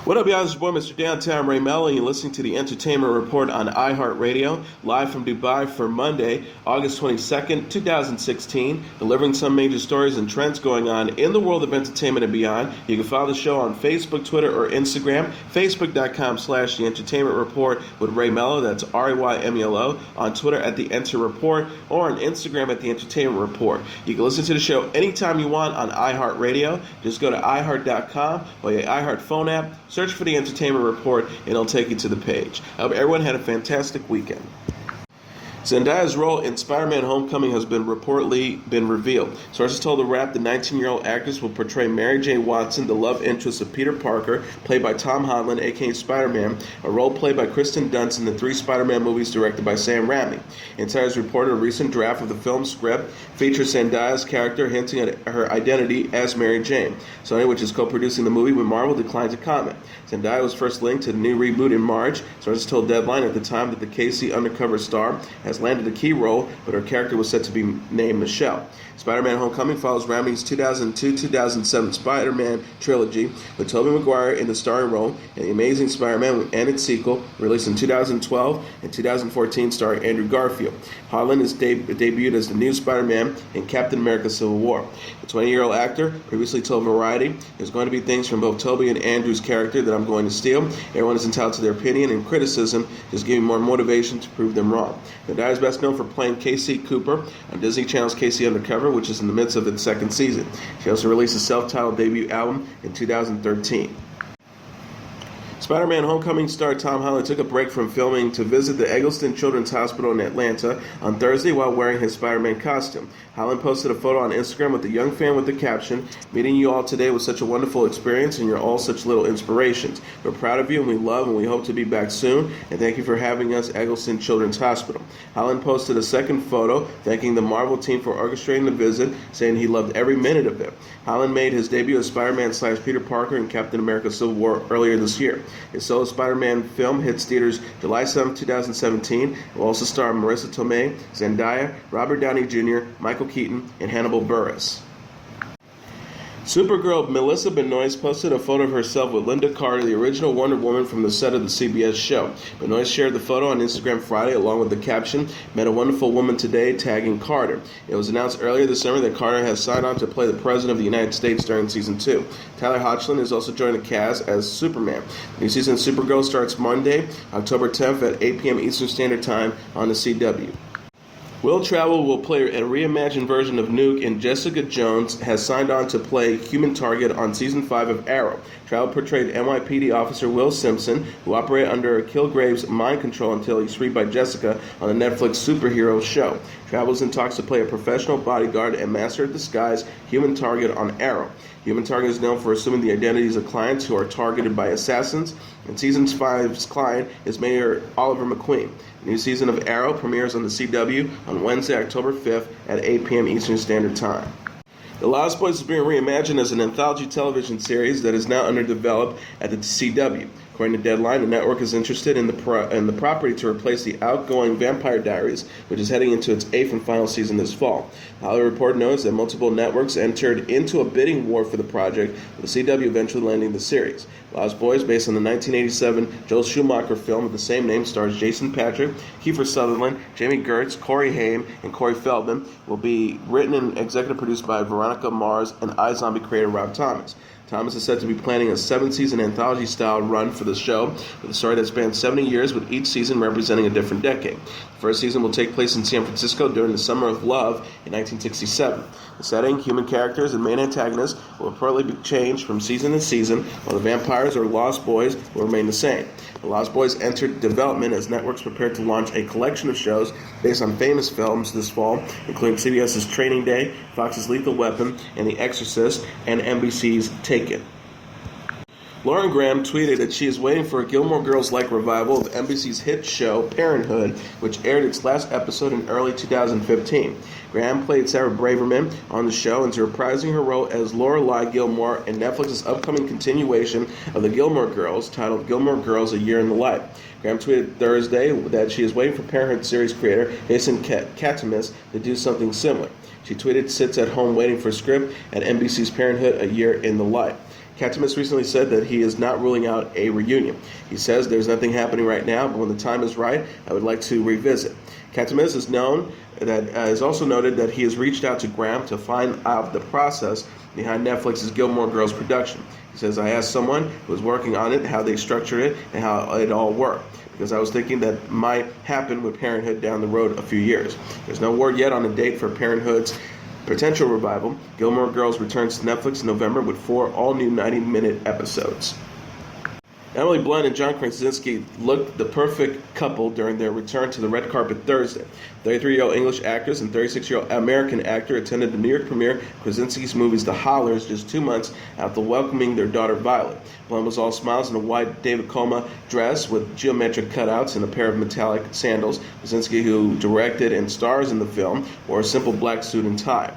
What up, y'all? It's your boy, Mr. Downtown Ray Melo, and you're listening to the Entertainment Report on iHeartRadio, live from Dubai for Monday, August 22nd, 2016, delivering some major stories and trends going on in the world of entertainment and beyond. You can follow the show on Facebook, Twitter, or Instagram, facebook.com/The Entertainment Report with Ray Melo, that's RAYMELO, on Twitter at The Enter Report, or on Instagram at The Entertainment Report. You can listen to the show anytime you want on iHeartRadio. Just go to iHeart.com or your iHeart phone app, search for The Entertainment Report, and it'll take you to the page. I hope everyone had a fantastic weekend. Zendaya's role in Spider-Man Homecoming has reportedly been revealed. Sources told The Wrap the 19-year-old actress will portray Mary J. Watson, the love interest of Peter Parker, played by Tom Holland, aka Spider-Man, a role played by Kristen Dunst in the 3 Spider-Man movies directed by Sam Raimi. Insiders reported a recent draft of the film's script features Zendaya's character hinting at her identity as Mary Jane. Sony, which is co-producing the movie with Marvel, declined to comment. Zendaya was first linked to the new reboot in March. Sources told Deadline at the time that the KC undercover star has landed a key role, but her character was set to be named Michelle. Spider-Man Homecoming follows Raimi's 2002-2007 Spider-Man trilogy, with Tobey Maguire in the starring role, and The Amazing Spider-Man and its sequel, released in 2012 and 2014, starring Andrew Garfield. Holland is debuted as the new Spider-Man in Captain America: Civil War. The 20-year-old actor previously told Variety, "There's going to be things from both Tobey and Andrew's character that I'm going to steal. Everyone is entitled to their opinion and criticism. Just give me more motivation to prove them wrong." Zendaya is best known for playing Casey Cooper on Disney Channel's Casey Undercover, which is in the midst of its second season. She also released a self-titled debut album in 2013. Spider-Man Homecoming star Tom Holland took a break from filming to visit the Eggleston Children's Hospital in Atlanta on Thursday while wearing his Spider-Man costume. Holland posted a photo on Instagram with a young fan with the caption, "Meeting you all today was such a wonderful experience, and you're all such little inspirations. We're proud of you, and we love and we hope to be back soon, and thank you for having us, Eggleston Children's Hospital." Holland posted a second photo thanking the Marvel team for orchestrating the visit, saying he loved every minute of it. Holland made his debut as Spider-Man/Peter Parker in Captain America: Civil War earlier this year. His solo Spider-Man film hits theaters July 7, 2017. It will also star Marissa Tomei, Zendaya, Robert Downey Jr., Michael Keaton, and Hannibal Buress. Supergirl Melissa Benoist posted a photo of herself with Lynda Carter, the original Wonder Woman from the set of the CBS show. Benoist shared the photo on Instagram Friday along with the caption, "Met a wonderful woman today," tagging Carter. It was announced earlier this summer that Carter has signed on to play the President of the United States during Season 2. Tyler Hoechlin is also joining the cast as Superman. The new season of Supergirl starts Monday, October 10th at 8 p.m. Eastern Standard Time on the CW. Wil Traval will play a reimagined version of Nuke, and Jessica Jones has signed on to play Human Target on Season 5 of Arrow. Traval portrayed NYPD officer Will Simpson, who operated under Kilgrave's mind control until he's freed by Jessica on the Netflix superhero show. Traval is in talks to play a professional bodyguard and master of disguise Human Target on Arrow. Human Target is known for assuming the identities of clients who are targeted by assassins, and Season 5's client is Mayor Oliver McQueen. The new season of Arrow premieres on the CW on Wednesday, October 5th at 8 p.m. Eastern Standard Time. The Lost Boys is being reimagined as an anthology television series that is now under development at the CW. According to Deadline, the network is interested in the property to replace the outgoing Vampire Diaries, which is heading into its 8th and final season this fall. The Hollywood Report notes that multiple networks entered into a bidding war for the project, with the CW eventually landing the series. Lost Boys, based on the 1987 Joel Schumacher film of the same name, stars Jason Patric, Kiefer Sutherland, Jamie Gertz, Corey Haim, and Corey Feldman, will be written and executive produced by Veronica Mars and iZombie creator Rob Thomas. Thomas is said to be planning a 7-season anthology-style run for the show, with a story that spans 70 years, with each season representing a different decade. The first season will take place in San Francisco during the Summer of Love in 1967. The setting, human characters, and main antagonists will reportedly be changed from season to season, while the vampires or Lost Boys will remain the same. The Lost Boys entered development as networks prepared to launch a collection of shows based on famous films this fall, including CBS's Training Day, Fox's Lethal Weapon, and The Exorcist, and NBC's Taken. Lauren Graham tweeted that she is waiting for a Gilmore Girls-like revival of NBC's hit show Parenthood, which aired its last episode in early 2015. Graham played Sarah Braverman on the show and is reprising her role as Lorelai Gilmore in Netflix's upcoming continuation of the Gilmore Girls, titled Gilmore Girls: A Year in the Life. Graham tweeted Thursday that she is waiting for Parenthood series creator Jason Katimis to do something similar. She tweeted, "Sits at home waiting for script at NBC's Parenthood: A Year in the Life." Katimis recently said that he is not ruling out a reunion. He says there's nothing happening right now, but when the time is right, I would like to revisit. Katimis is also noted that he has reached out to Graham to find out the process behind Netflix's Gilmore Girls production. He says, I asked someone who was working on it how they structured it and how it all worked, because I was thinking that might happen with Parenthood down the road a few years. There's no word yet on a date for Parenthood's potential revival. Gilmore Girls returns to Netflix in November with 4 all-new 90-minute episodes. Emily Blunt and John Krasinski looked the perfect couple during their return to the red carpet Thursday. 33-year-old English actress and 36-year-old American actor attended the New York premiere of Krasinski's movies The Hollers just 2 months after welcoming their daughter Violet. Blunt was all smiles in a white David Coma dress with geometric cutouts and a pair of metallic sandals. Krasinski, who directed and stars in the film, wore a simple black suit and tie.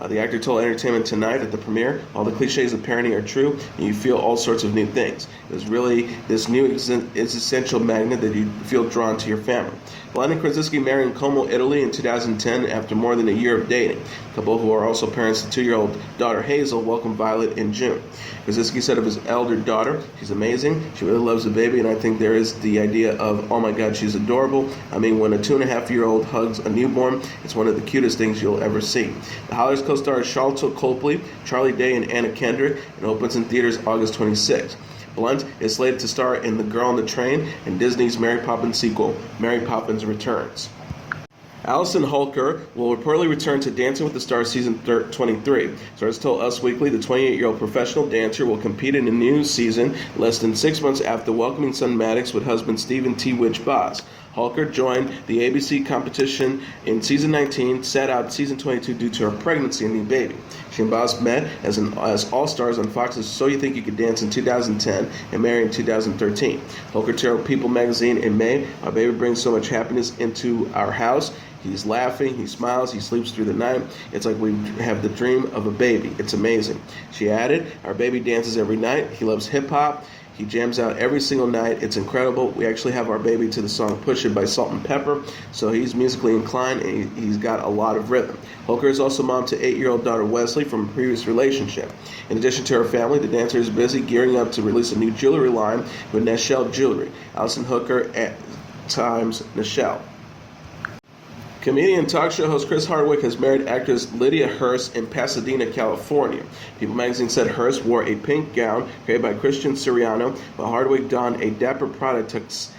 The actor told Entertainment Tonight at the premiere, all the cliches of parenting are true, and you feel all sorts of new things. It was really this new existential magnet that you feel drawn to your family. Blunt and Krasinski married in Como, Italy in 2010 after more than a year of dating. The couple, who are also parents to 2-year-old daughter Hazel, welcomed Violet in June. Krasinski said of his elder daughter, she's amazing, she really loves the baby, and I think there is the idea of, oh my god, she's adorable. I mean, when a 2.5-year-old hugs a newborn, it's one of the cutest things you'll ever see. The Hollers co-stars Charlotte Copley, Charlie Day, and Anna Kendrick, and opens in theaters August 26th. Blunt is slated to star in The Girl on the Train and Disney's Mary Poppins sequel, Mary Poppins Returns. Allison Holker will reportedly return to Dancing with the Stars season 23. Sources told Us Weekly the 28-year-old professional dancer will compete in a new season less than 6 months after welcoming son Maddox with husband Stephen T. Witch Boss. Holker joined the ABC competition in season 19, sat out season 22 due to her pregnancy and new baby. She and Boss met as all-stars on Fox's So You Think You Could Dance in 2010 and married in 2013. Holker told People magazine in May, our baby brings so much happiness into our house. He's laughing, he smiles, he sleeps through the night. It's like we have the dream of a baby. It's amazing. She added, our baby dances every night. He loves hip-hop. He jams out every single night. It's incredible. We actually have our baby to the song Push It by Salt and Pepper, so he's musically inclined and he's got a lot of rhythm. Holker is also mom to 8-year-old daughter Wesley from a previous relationship. In addition to her family, the dancer is busy gearing up to release a new jewelry line with Nichelle Jewelry. Allison Hooker at times Nichelle. Comedian and talk show host Chris Hardwick has married actress Lydia Hearst in Pasadena, California. People magazine said Hearst wore a pink gown created by Christian Chenoweth, while Hardwick donned a dapper Prada tux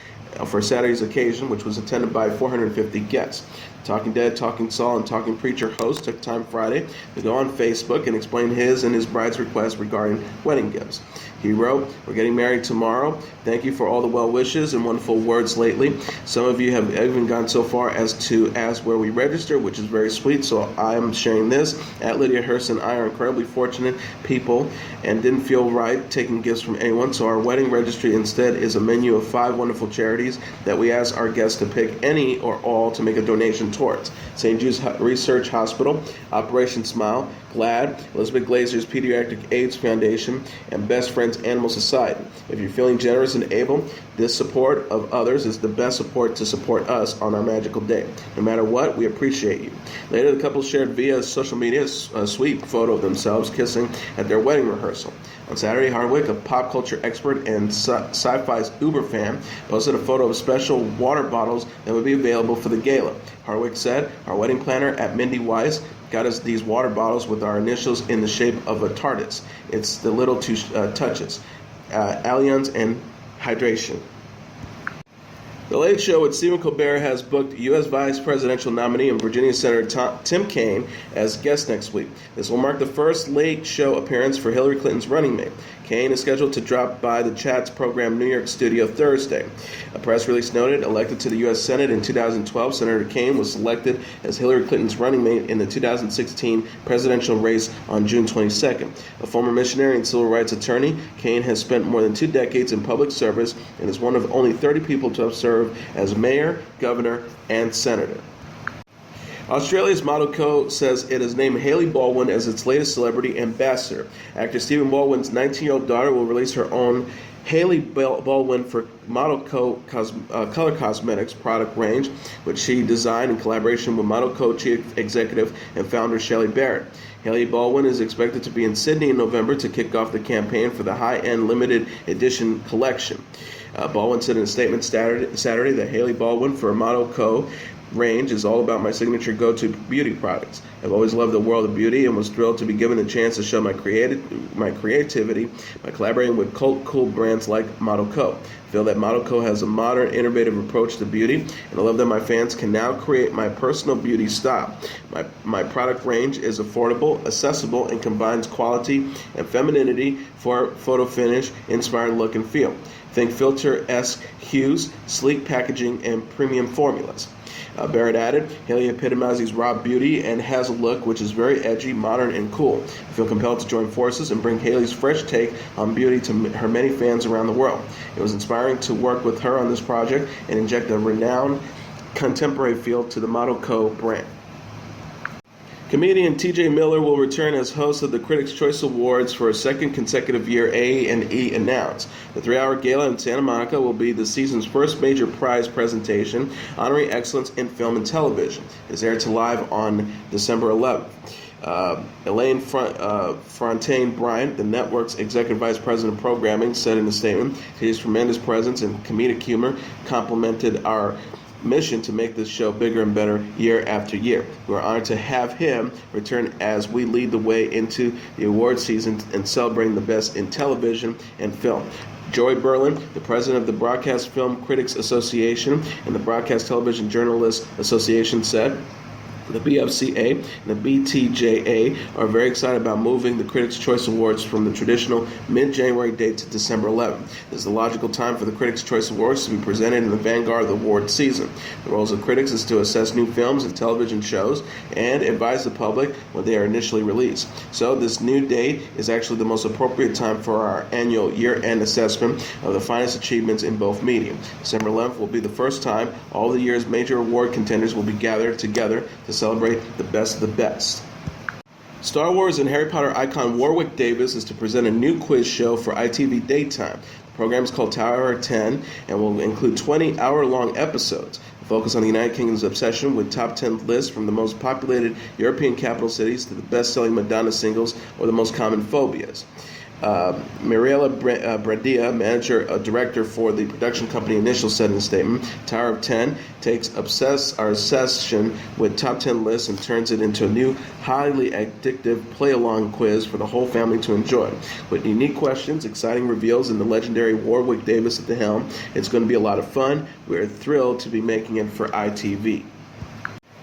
for Saturday's occasion, which was attended by 450 guests. Talking Dead, Talking Saul, and Talking Preacher host took time Friday to go on Facebook and explain his and his bride's requests regarding wedding gifts. He wrote, we're getting married tomorrow. Thank you for all the well wishes and wonderful words lately. Some of you have even gone so far as to ask where we register, which is very sweet, so I am sharing this. At Lydia Hearst and I are incredibly fortunate people and didn't feel right taking gifts from anyone, so our wedding registry instead is a menu of 5 wonderful charities that we ask our guests to pick any or all to make a donation towards. St. Jude's Research Hospital, Operation Smile, GLAD, Elizabeth Glazer's Pediatric AIDS Foundation, and Best Friends Animal Society. If you're feeling generous and able, this support of others is the best support to support us on our magical day. No matter what, we appreciate you. Later, the couple shared via social media a sweet photo of themselves kissing at their wedding rehearsal. On Saturday, Hardwick, a pop culture expert and sci-fi's uber fan, posted a photo of special water bottles that would be available for the gala. Hardwick said, our wedding planner at Mindy Weiss got us these water bottles with our initials in the shape of a TARDIS. It's the little two touches, Allianz and Hydration. The Late Show with Stephen Colbert has booked U.S. Vice Presidential nominee and Virginia Senator Tim Kaine as guest next week. This will mark the first Late Show appearance for Hillary Clinton's running mate. Kaine is scheduled to drop by the Chat's program New York studio Thursday. A press release noted, elected to the U.S. Senate in 2012, Senator Kaine was selected as Hillary Clinton's running mate in the 2016 presidential race on June 22nd. A former missionary and civil rights attorney, Kaine has spent more than 2 decades in public service and is one of only 30 people to have served as mayor, governor, and senator. Australia's ModelCo says it has named Hailey Baldwin as its latest celebrity ambassador. Actor Stephen Baldwin's 19-year-old daughter will release her own Hailey Baldwin for ModelCo color cosmetics product range, which she designed in collaboration with ModelCo chief executive and founder Shelley Barrett. Hailey Baldwin is expected to be in Sydney in November to kick off the campaign for the high-end limited edition collection. Baldwin said in a statement Saturday that Hailey Baldwin for ModelCo range is all about my signature go-to beauty products. I've always loved the world of beauty and was thrilled to be given the chance to show my creativity by collaborating with cult cool brands like ModelCo. I feel that ModelCo has a modern, innovative approach to beauty, and I love that my fans can now create my personal beauty style. My product range is affordable, accessible, and combines quality and femininity for photo finish, inspired look and feel. Think filter-esque hues, sleek packaging, and premium formulas. Barrett added, Hailey epitomizes raw beauty and has a look which is very edgy, modern, and cool. I feel compelled to join forces and bring Hailey's fresh take on beauty to her many fans around the world. It was inspiring to work with her on this project and inject a renowned contemporary feel to the ModelCo brand. Comedian T.J. Miller will return as host of the Critics' Choice Awards for a second consecutive year, A&E announced. The 3-hour gala in Santa Monica will be the season's first major prize presentation, honoring excellence in film and television. It is aired to live on December 11th. Elaine Fontaine Bryant, the network's executive vice president of programming, said in a statement, his tremendous presence and comedic humor complemented our mission to make this show bigger and better year after year. We're honored to have him return as we lead the way into the award season and celebrating the best in television and film. Joy Berlin, the president of the Broadcast Film Critics Association and the Broadcast Television Journalists Association, said, the BFCA and the BTJA are very excited about moving the Critics' Choice Awards from the traditional mid-January date to December 11th. This is the logical time for the Critics' Choice Awards to be presented in the vanguard of the award season. The roles of critics is to assess new films and television shows and advise the public when they are initially released. So this new date is actually the most appropriate time for our annual year-end assessment of the finest achievements in both media. December 11th will be the first time all the year's major award contenders will be gathered together to celebrate the best of the best. Star Wars and Harry Potter icon Warwick Davis is to present a new quiz show for ITV Daytime. The program is called Tower 10 and will include 20 hour-long episodes. Focus on the United Kingdom's obsession with top 10 lists from the most populated European capital cities to the best-selling Madonna singles or the most common phobias. Mariela Bradia, director for the production company Initial, said in a statement, Tower of 10 takes our obsession with top 10 lists and turns it into a new, highly addictive play-along quiz for the whole family to enjoy. With unique questions, exciting reveals, and the legendary Warwick Davis at the helm, it's going to be a lot of fun. We're thrilled to be making it for ITV.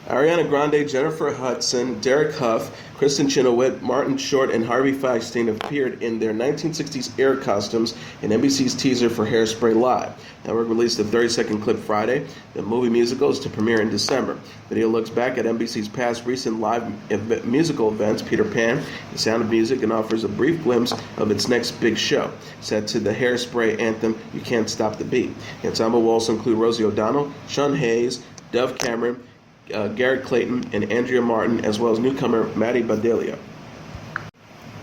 Ariana Grande, Jennifer Hudson, Derek Huff, Kristin Chenoweth, Martin Short, and Harvey Fierstein appeared in their 1960s era costumes in NBC's teaser for Hairspray Live. The network released a 30-second clip Friday. The movie musical is to premiere in December. The video looks back at NBC's past recent live musical events, Peter Pan, The Sound of Music, and offers a brief glimpse of its next big show, set to the Hairspray anthem, You Can't Stop the Beat. The ensemble will also include Rosie O'Donnell, Sean Hayes, Dove Cameron, Garrett Clayton, and Andrea Martin, as well as newcomer Maddie Bedelia.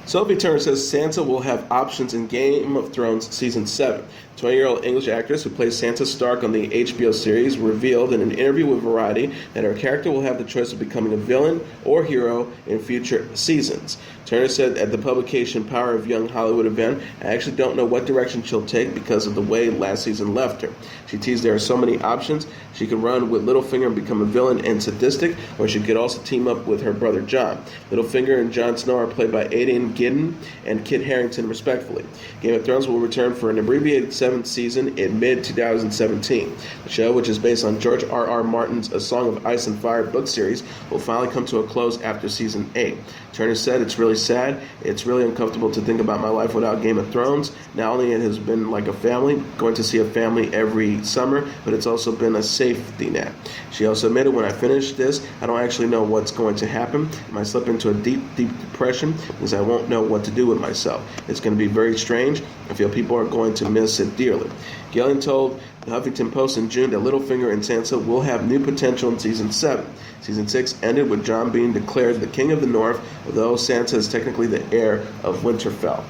Sophie Turner says Sansa will have options in Game of Thrones Season 7. 20-year-old English actress who plays Sansa Stark on the HBO series revealed in an interview with Variety that her character will have the choice of becoming a villain or hero in future seasons. Turner said at the publication Power of Young Hollywood event, I actually don't know what direction she'll take because of the way last season left her. She teased there are so many options. She could run with Littlefinger and become a villain and sadistic, or she could also team up with her brother Jon. Littlefinger and Jon Snow are played by Aidan Gillen and Kit Harington respectively. Game of Thrones will return for an abbreviated 7th season in mid-2017. The show, which is based on George R.R. Martin's A Song of Ice and Fire book series, will finally come to a close after Season 8. Turner said, it's really sad. It's really uncomfortable to think about my life without Game of Thrones. Not only it has been like a family, going to see a family every summer, but it's also been a safety net. She also admitted, when I finish this, I don't actually know what's going to happen. I might slip into a deep, deep depression because I won't know what to do with myself. It's going to be very strange. I feel people are going to miss it dearly. Gillian told the Huffington Post in June that Littlefinger and Sansa will have new potential in Season 7. Season 6 ended with Jon being declared the King of the North, although Sansa is technically the heir of Winterfell.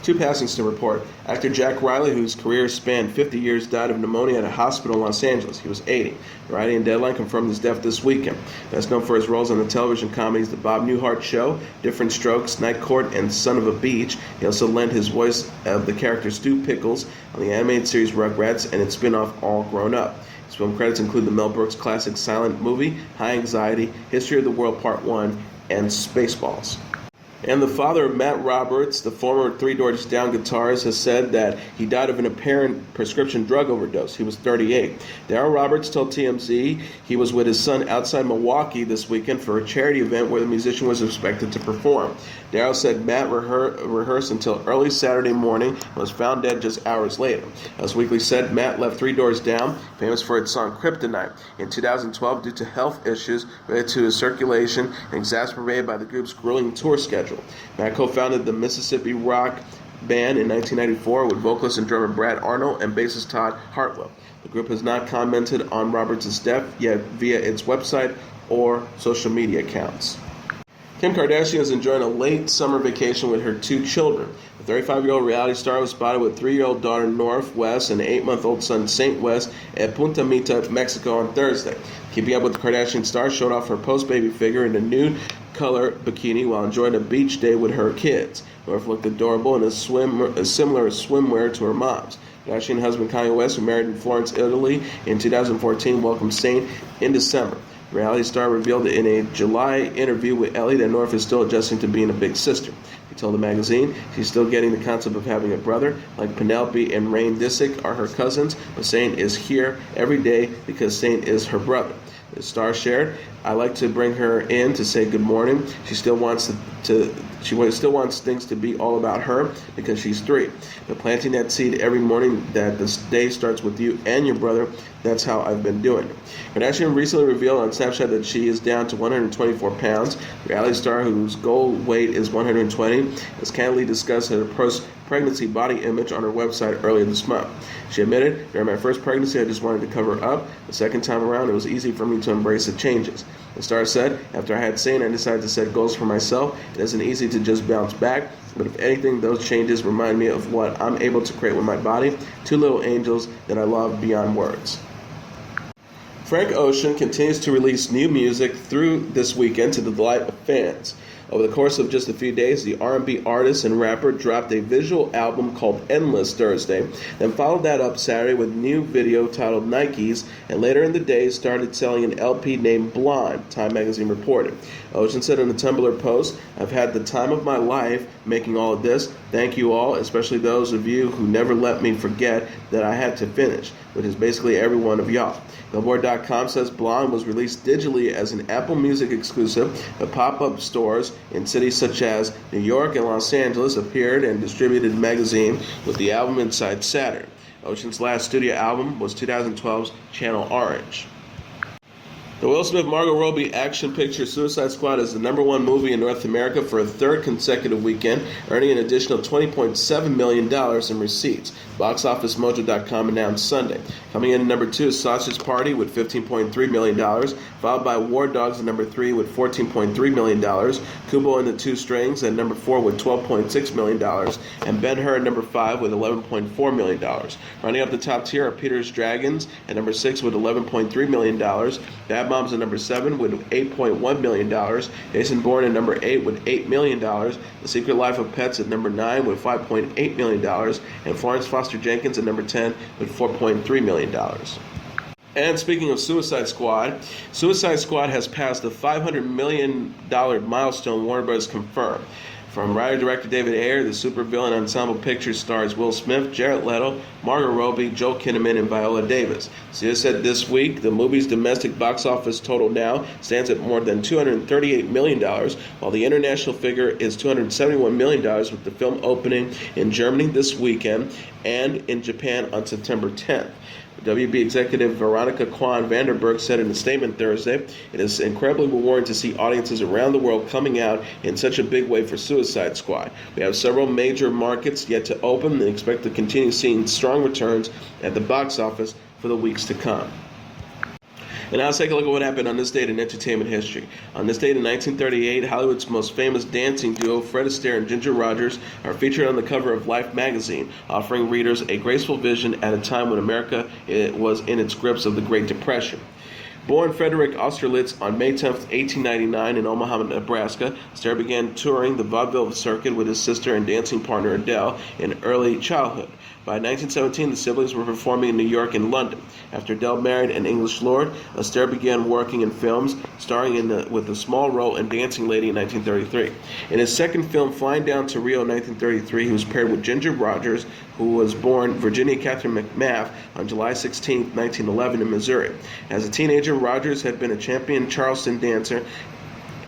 Two passings to report. Actor Jack Riley, whose career spanned 50 years, died of pneumonia at a hospital in Los Angeles. He was 80. Variety and Deadline confirmed his death this weekend. Best known for his roles on the television comedies The Bob Newhart Show, Different Strokes, Night Court, and Son of a Beach. He also lent his voice of the character Stu Pickles on the animated series Rugrats and its spin-off All Grown Up. His film credits include the Mel Brooks classic silent movie High Anxiety, History of the World Part 1, and Spaceballs. And the father of Matt Roberts, the former Three Doors Down guitarist, has said that he died of an apparent prescription drug overdose. He was 38. Daryl Roberts told TMZ he was with his son outside Milwaukee this weekend for a charity event where the musician was expected to perform. Daryl said Matt rehearsed until early Saturday morning and was found dead just hours later. As Weekly said, Matt left Three Doors Down, famous for its song Kryptonite, in 2012 due to health issues related to his circulation and exacerbated by the group's grueling tour schedule. Matt co-founded the Mississippi rock band in 1994 with vocalist and drummer Brad Arnold and bassist Todd Hartwell. The group has not commented on Roberts' death yet via its website or social media accounts. Kim Kardashian is enjoying a late summer vacation with her two children. The 35-year-old reality star was spotted with 3-year-old daughter North West and 8-month-old son Saint West at Punta Mita, Mexico on Thursday. Keeping Up with the Kardashian star showed off her post-baby figure in a nude color bikini while enjoying a beach day with her kids. North looked adorable in a similar swimwear to her mom's. Kardashian husband Kanye West, who married in Florence, Italy in 2014, welcomed Saint in December. The reality star revealed in a July interview with Ellie that North is still adjusting to being a big sister. He told the magazine she's still getting the concept of having a brother, like Penelope and Rain Disick are her cousins, but Saint is here every day because Saint is her brother. The star shared, "I like to bring her in to say good morning. She still wants things to be all about her because she's 3. But planting that seed every morning that this day starts with you and your brother, that's how I've been doing it." Kardashian recently revealed on Snapchat that she is down to 124 pounds. The reality star, whose goal weight is 120, has candidly discussed her post-pregnancy body image on her website earlier this month. She admitted, "During my first pregnancy, I just wanted to cover up. The second time around, it was easy for me to embrace the changes." The star said, "After I had Saint, I decided to set goals for myself. It isn't easy to just bounce back, but if anything, those changes remind me of what I'm able to create with my body. 2 little angels that I love beyond words." Frank Ocean continues to release new music through this weekend to the delight of fans. Over the course of just a few days, the R&B artist and rapper dropped a visual album called Endless Thursday, then followed that up Saturday with a new video titled Nikes, and later in the day started selling an LP named Blonde, Time magazine reported. Ocean said in a Tumblr post, "I've had the time of my life making all of this. Thank you all, especially those of you who never let me forget that I had to finish, which is basically every one of y'all." Billboard.com says Blonde was released digitally as an Apple Music exclusive, but pop-up stores in cities such as New York and Los Angeles appeared and distributed the magazine with the album inside Saturn. Ocean's last studio album was 2012's Channel Orange. The Will Smith Margot Robbie action picture Suicide Squad is the #1 movie in North America for a third consecutive weekend, earning an additional $20.7 million in receipts. BoxOfficeMojo.com announced Sunday. Coming in at number 2 is Sausage Party with $15.3 million, followed by War Dogs at number 3 with $14.3 million, Kubo and the Two Strings at number 4 with $12.6 million, and Ben-Hur at number 5 with $11.4 million. Running up the top tier are Peter's Dragons at number 6 with $11.3 million, Bad Moms at number 7 with $8.1 million, Jason Bourne at number 8 with $8 million, The Secret Life of Pets at number 9 with $5.8 million, and Florence Foster Jenkins at number 10 with $4.3 million. And speaking of Suicide Squad has passed the $500 million milestone, Warner Bros. Confirmed. From writer-director David Ayer, the supervillain ensemble picture stars Will Smith, Jared Leto, Margot Robbie, Joel Kinnaman, and Viola Davis. CIA said this week the movie's domestic box office total now stands at more than $238 million, while the international figure is $271 million, with the film opening in Germany this weekend and in Japan on September 10th. WB executive Veronica Kwan Vanderberg said in a statement Thursday, "It is incredibly rewarding to see audiences around the world coming out in such a big way for Suicide Squad. We have several major markets yet to open and expect to continue seeing strong returns at the box office for the weeks to come." And now let's take a look at what happened on this date in entertainment history. On this date in 1938, Hollywood's most famous dancing duo, Fred Astaire and Ginger Rogers, are featured on the cover of Life magazine, offering readers a graceful vision at a time when America was in its grips of the Great Depression. Born Frederick Austerlitz on May 10, 1899 in Omaha, Nebraska, Astaire began touring the vaudeville circuit with his sister and dancing partner Adele in early childhood. By 1917, the siblings were performing in New York and London. After Adele married an English lord, Astaire began working in films, starring with a small role in Dancing Lady in 1933. In his second film, Flying Down to Rio in 1933, he was paired with Ginger Rogers, who was born Virginia Catherine McMath on July 16, 1911 in Missouri. As a teenager, Rogers had been a champion Charleston dancer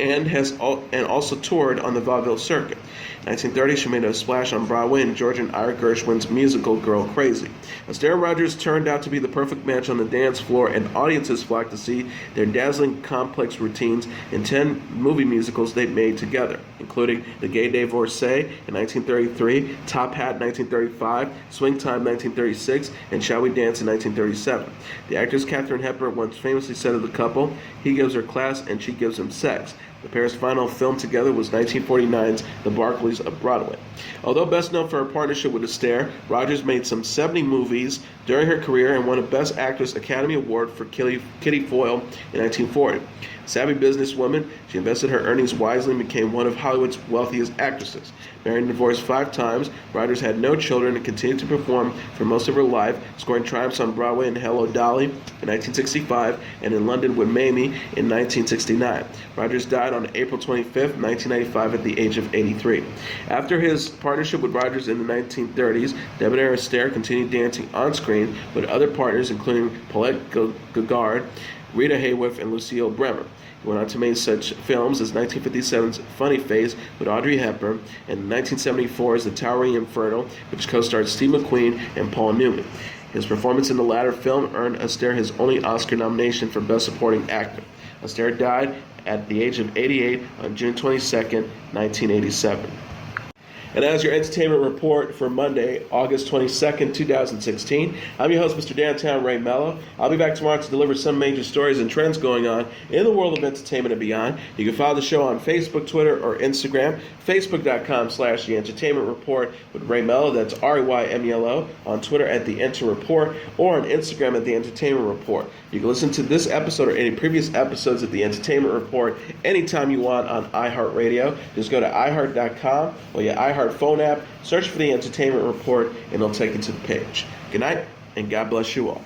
and also toured on the vaudeville circuit. In 1930, she made a splash on Broadway in George and Ira Gershwin's musical Girl Crazy. Astaire and Rogers turned out to be the perfect match on the dance floor, and audiences flocked to see their dazzling, complex routines in 10 movie musicals they made together, including The Gay Divorcee in 1933, Top Hat in 1935, Swing Time 1936, and Shall We Dance in 1937. The actress Katharine Hepburn once famously said of the couple, "He gives her class and she gives him sex." The pair's final film together was 1949's The Barclays of Broadway. Although best known for her partnership with Astaire, Rogers made some 70 movies during her career and won a Best Actress Academy Award for Kitty Foyle in 1940. Savvy businesswoman, she invested her earnings wisely and became one of Hollywood's wealthiest actresses. Married and divorced 5 times, Rogers had no children and continued to perform for most of her life, scoring triumphs on Broadway in Hello, Dolly in 1965 and in London with Mamie in 1969. Rogers died on April 25, 1995 at the age of 83. After his partnership with Rogers in the 1930s, debonair Astaire continued dancing on screen with other partners including Paulette Goddard, Rita Hayworth, and Lucille Bremer. He went on to make such films as 1957's Funny Face with Audrey Hepburn and 1974's The Towering Inferno, which co-starred Steve McQueen and Paul Newman. His performance in the latter film earned Astaire his only Oscar nomination for Best Supporting Actor. Astaire died at the age of 88 on June 22, 1987. And as your entertainment report for Monday, August 22nd, 2016, I'm your host, Mr. Downtown Ray Melo. I'll be back tomorrow to deliver some major stories and trends going on in the world of entertainment and beyond. You can follow the show on Facebook, Twitter, or Instagram. Facebook.com/The Entertainment Report with Ray Melo, that's RAYMELO, on Twitter at The Enter Report, or on Instagram at The Entertainment Report. You can listen to this episode or any previous episodes of The Entertainment Report anytime you want on iHeartRadio. Just go to iHeart.com or your iHeart phone app, search for The Entertainment Report, and it'll take you to the page. Good night, and God bless you all.